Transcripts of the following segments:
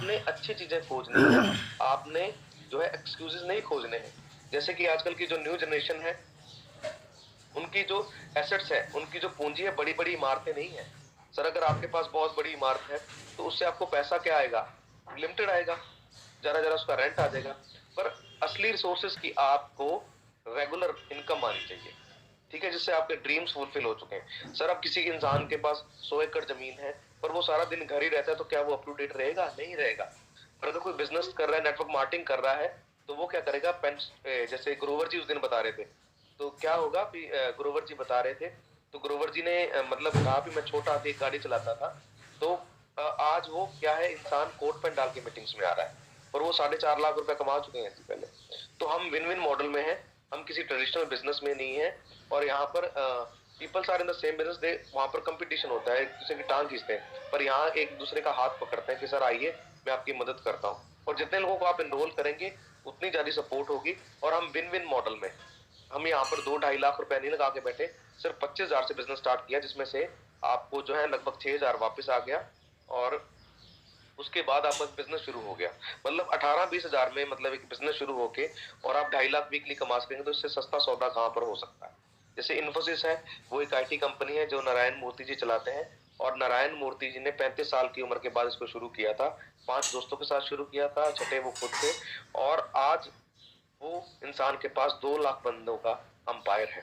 आपने अच्छी चीजें खोजनी है, आपने जो है एक्सक्यूजेस नहीं खोजने हैं। जैसे कि आजकल की जो न्यू जनरेशन है, उनकी जो एसेट्स है, उनकी जो पूंजी है, बड़ी बड़ी इमारतें नहीं है। सर अगर आपके पास बहुत बड़ी इमारत है तो उससे आपको पैसा क्या आएगा, लिमिटेड आएगा, जरा जरा उसका रेंट आ जाएगा। पर असली रिसोर्सेज की आपको रेगुलर इनकम आनी चाहिए, ठीक है, जिससे आपके ड्रीम्स फुलफिल हो चुके हैं। सर अब किसी इंसान के पास 100 एकड़ जमीन है पर वो सारा दिन घर ही रहता है, तो क्या वो अप टू डेट रहेगा? नहीं रहेगा। पर अगर कोई बिजनेस कर रहा है, नेटवर्क मार्केटिंग कर रहा है, तो वो क्या करेगा, जैसे ग्रोवर जी उस दिन बता रहे थे, तो क्या होगा कि ग्रोवर जी बता रहे थे, तो ग्रोवर जी ने मतलब कहा भी मैं छोटा था, एक गाड़ी चलाता था, तो आज वो क्या है, इंसान कोट पैंट डाल के मीटिंग्स में आ रहा है और वो 4.5 लाख रुपए कमा चुके हैं इससे पहले। तो हम विन विन मॉडल में हैं, हम किसी ट्रेडिशनल बिजनेस में नहीं है। और यहाँ पर peoples are in the same business, they वहां पर कंपटीशन होता है, एक दूसरे की टांग खींचते हैं, पर यहाँ एक दूसरे का हाथ पकड़ते हैं कि सर आइए मैं आपकी मदद करता हूँ। और जितने लोगों को आप एनरोल करेंगे उतनी ज्यादा सपोर्ट होगी। और हम विन विन मॉडल में, हम यहाँ पर 2-2.5 लाख रुपए नहीं लगा के बैठे, सिर्फ 25,000 से बिजनेस स्टार्ट किया, जिसमें से आपको जो है लगभग 6,000 वापस आ गया। और उसके बाद आपका बिजनेस शुरू हो गया। मतलब 18-20 हजार में मतलब एक बिजनेस शुरू होके और आप 2.5 लाख वीकली कमा सकेंगे, तो इससे सस्ता सौदा कहाँ पर हो सकता है। जैसे इन्फोसिस है, वो एक आईटी कंपनी है जो नारायण मूर्ति जी चलाते हैं। और नारायण मूर्ति जी ने 35 साल की उम्र के बाद इसको शुरू किया था, 5 दोस्तों के साथ शुरू किया था, छठे वो खुद थे। और आज वो इंसान के पास 2 लाख बंदों का अंपायर है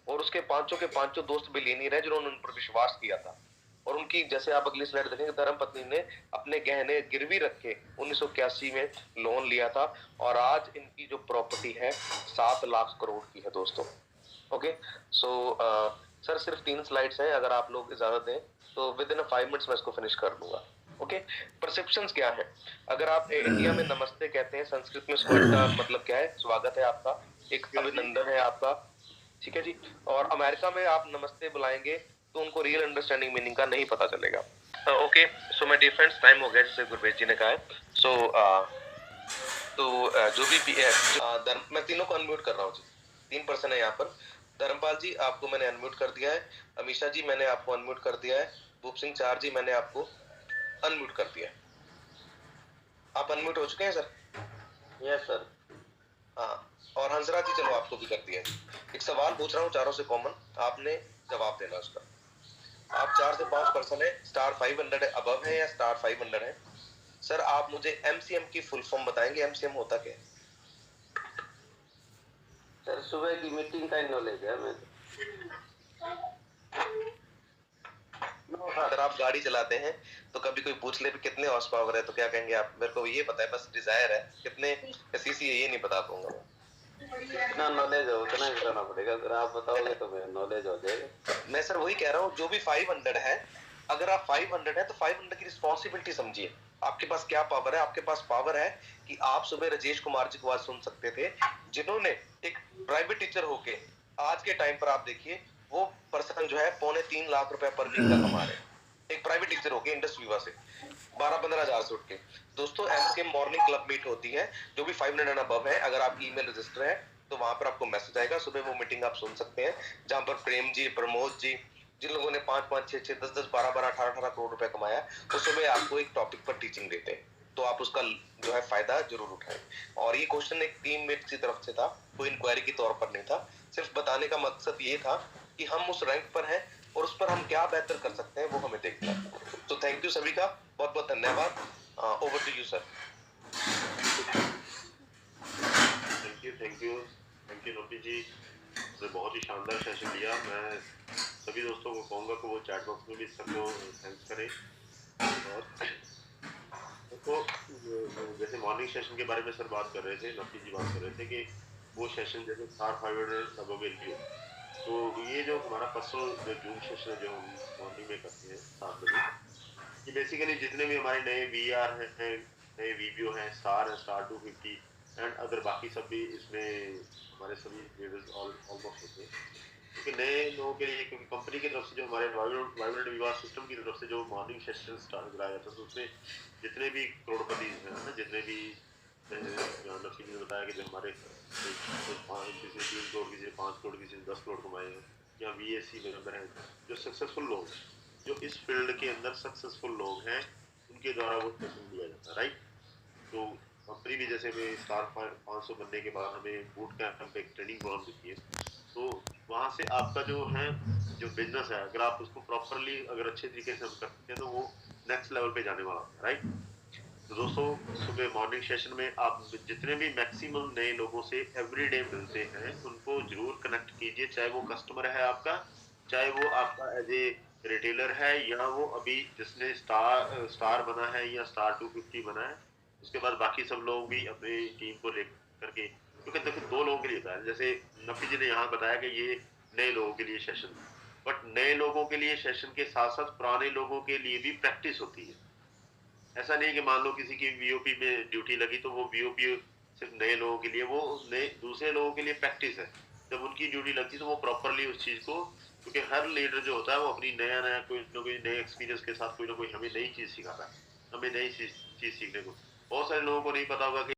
और उसके पांचों के पांचों दोस्त बिलियनियर है जिन्होंने उन पर विश्वास किया था। और उनकी, जैसे आप अगली स्लाइड देखेंगे, धर्म पत्नी ने अपने गहने गिरवी रखे 1981 में लोन लिया था। और आज इनकी जो प्रॉपर्टी है 7 लाख करोड़ की है दोस्तों। ओके, सो सर सिर्फ 3 स्लाइड्स हैं, अगर आप लोग इजाजत दें तो विद इन 5 मिनट्स मैं इसको फिनिश कर दूंगा। ओके, परसेप्शंस क्या है? अगर आप इंडिया में नमस्ते कहते हैं, संस्कृत में स्वागत का मतलब क्या है? स्वागत है आपका, एक अभिनंदन है आपका, ठीक है जी। और अमेरिका में आप नमस्ते बुलाएंगे तो उनको रियल अंडरस्टैंडिंग मीनिंग का नहीं पता चलेगा। ओके, सो मैं डिफरेंस टाइम हो गया जैसे गुरवेज जी ने कहा है। सो जो भी मैं तीनों को अनम्यूट कर रहा हूँ जी, 3 पर्सन है यहाँ पर। धर्मपाल जी आपको मैंने अनम्यूट कर दिया है, अमीशा जी मैंने आपको अनम्यूट कर दिया है, भूप सिंह चार जी मैंने आपको अनम्यूट कर दिया है। आप अनम्यूट हो चुके हैं सर? Yes sir. हाँ, और हंसराज जी चलो आपको भी कर दिया है। एक सवाल पूछ रहा हूँ चारों से कॉमन, आपने जवाब देना उसका। आप 4 से 5 पर्सन है, स्टार 500 है, अबव है या स्टार 500 है? सर आप मुझे एमसीएम की फुल फॉर्म बताएंगे, एमसीएम होता क्या है? सर सुबह की मीटिंग का नॉलेज है हमें। अगर आप गाड़ी चलाते हैं तो कभी कोई पूछ ले भी कितने हॉर्स पावर है, तो क्या कहेंगे आप? मेरे को ये पता है, बस डिजायर है, कितने सीसी है ये नहीं बता पाऊंगा। जितना नॉलेज हो उतना ही बताना पड़ेगा सर, आप बताओगे तो मैं नॉलेज हो जाएगा। मैं सर वही कह रहा हूँ, जो भी 500 है, अगर आप 500 है तो 500 की रिस्पॉन्सिबिलिटी समझिए। आपके पास क्या पावर है? आपके पास पावर है कि आप सुबह राजेश कुमार जी को आज सुन सकते थे, जिन्होंने एक प्राइवेट टीचर होके आज के टाइम पर आप देखिए वो पर्सन जो है 2.25 लाख रुपए पर वीक का कमा रहे हैं, एक प्राइवेट टीचर होके इंडस्ट्री विवा से 12-15 हजार से उठ के। दोस्तों एमसीएम मॉर्निंग क्लब मीट होती है, जो भी 500 एंड अबव है, अगर आप ईमेल रजिस्टर है तो वहां पर आपको मैसेज आएगा, सुबह वो मीटिंग आप सुन सकते हैं, जहां पर प्रेम जी, प्रमोद जी, जिन लोगों ने 5-5, 6-6, 10-10, 12-12, 18-18 करोड़ रुपए कमाया, वो सुबह आपको एक टॉपिक पर टीचिंग देते हैं। तो आप उसका जो है फायदा जरूर उठाएं। और ये क्वेश्चन एक टीममेट की तरफ से था, कोई इंक्वायरी के तौर पर नहीं था। सिर्फ बताने का मकसद ये था कि हम उस रैंक पर हैं और उस पर हम क्या बेहतर कर सकते हैं वो हमें देखना है। तो थैंक यू सभी का, बहुत बहुत धन्यवाद। Over to you sir. Thank you Noti ji, आपने बहुत ही शानदार सेशन लिया। मैं सभी दोस्तों को कहूँगा कि वो चैट बॉक्स में भी सबको थैंक्स करें। और तो जैसे मॉर्निंग सेशन के बारे में सर बात कर रहे थे, नोटी जी बात कर रहे थे कि वो सेशन जैसे स्टार 500 अबव एलपीओ, तो ये जो हमारा पर्सनल जो जूम सेशन है जो हम मॉर्निंग में करते हैं 7 बजे, ये बेसिकली जितने भी हमारे नए वीआर हैं, नए वीबीओ हैं, स्टार 250 एंड अदर बाकी सब भी इसमें हमारे सभी लीडर्स ऑलमोस्ट होते हैं। क्योंकि नए लोगों के लिए, क्योंकि कंपनी की तरफ से जो हमारे वाइब्रेंट विवाह सिस्टम की तरफ से जो मॉर्निंग सेशन स्टार्ट कराया जाता है, तो उसमें जितने भी करोड़पति हैं ना, जितने भी नफी ने बताया कि जो हमारे किसी ने 3 करोड़, किसी ने 5 करोड़, किसी ने 10 करोड़ कमाए हैं, या VSC मेंबर हैं, जो सक्सेसफुल लोग हैं, जो इस फील्ड के अंदर सक्सेसफुल लोग हैं, उनके द्वारा वो सेशन दिया जाता है, राइट। तो कंपनी भी जैसे में स्टार 500 बनने के बाद हमें बूट कैंप एक ट्रेनिंग प्रोग्राम देती है, तो वहाँ से आपका जो है जो बिजनेस है, अगर आप उसको प्रॉपरली अगर अच्छे तरीके से हम करते हैं तो वो नेक्स्ट लेवल पे जाने वाला है, राइट। तो दोस्तों सुबह मॉर्निंग सेशन में आप जितने भी मैक्सिमम नए लोगों से एवरीडे मिलते हैं उनको जरूर कनेक्ट कीजिए, चाहे वो कस्टमर है आपका, चाहे वो आपका एज ए रिटेलर है, या वो अभी जिसने स्टार बना है या स्टार 250 बना है, उसके बाद बाकी सब लोग भी अपनी टीम को लेकर के, क्योंकि देखो दो लोगों के लिए होता है, जैसे नफी जी ने यहाँ बताया कि ये नए लोगों के लिए सेशन, बट नए लोगों के लिए सेशन के साथ साथ पुराने लोगों के लिए भी प्रैक्टिस होती है। ऐसा नहीं कि मान लो किसी की वीओपी में ड्यूटी लगी तो वो वीओपी सिर्फ नए लोगों के लिए, वो नए दूसरे लोगों के लिए प्रैक्टिस है। जब उनकी ड्यूटी लगती है तो वो प्रॉपरली उस चीज को, क्योंकि हर लीडर जो होता है वो अपनी नया नया कोई ना कोई नए एक्सपीरियंस के साथ कोई ना कोई हमें नई चीज सिखाता है, हमें नई चीज सीखने को। बहुत सारे लोगों को नहीं पता होगा कि